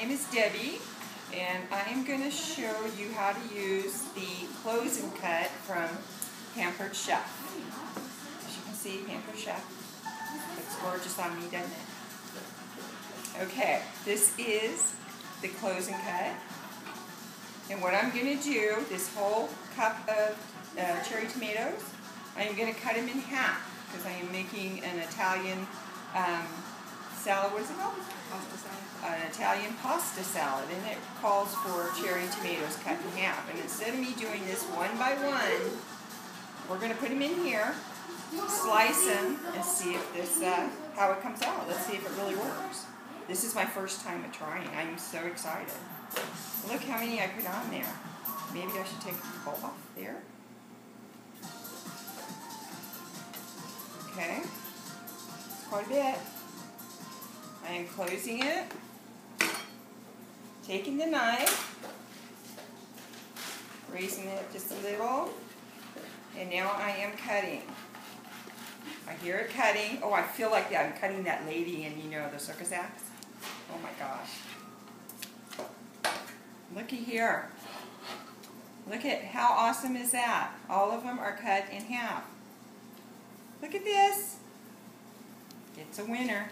name is Debbie, and I am going to show you how to use the Close and Cut from Pampered Chef. As you can see, Pampered Chef. Looks gorgeous on me, doesn't it? Okay, this is the Close and Cut. And what I'm going to do, this whole cup of cherry tomatoes, I am going to cut them in half because I am making an Italian salad. What is it called? Pasta salad. An Italian pasta salad, and it calls for cherry tomatoes cut in half. And instead of me doing this one by one, we're going to put them in here, slice them, and see if this how it comes out. Let's see if it really works. This is my first time at trying. I'm so excited. Look how many I put on there. Maybe I should take a bowl off there. Okay, it's quite a bit. I am closing it, taking the knife, raising it just a little, and now I am cutting. I hear it cutting. Oh, I feel like I'm cutting that lady in, the circus acts. Oh my gosh. Looky here. Look at how awesome is that? All of them are cut in half. Look at this. It's a winner.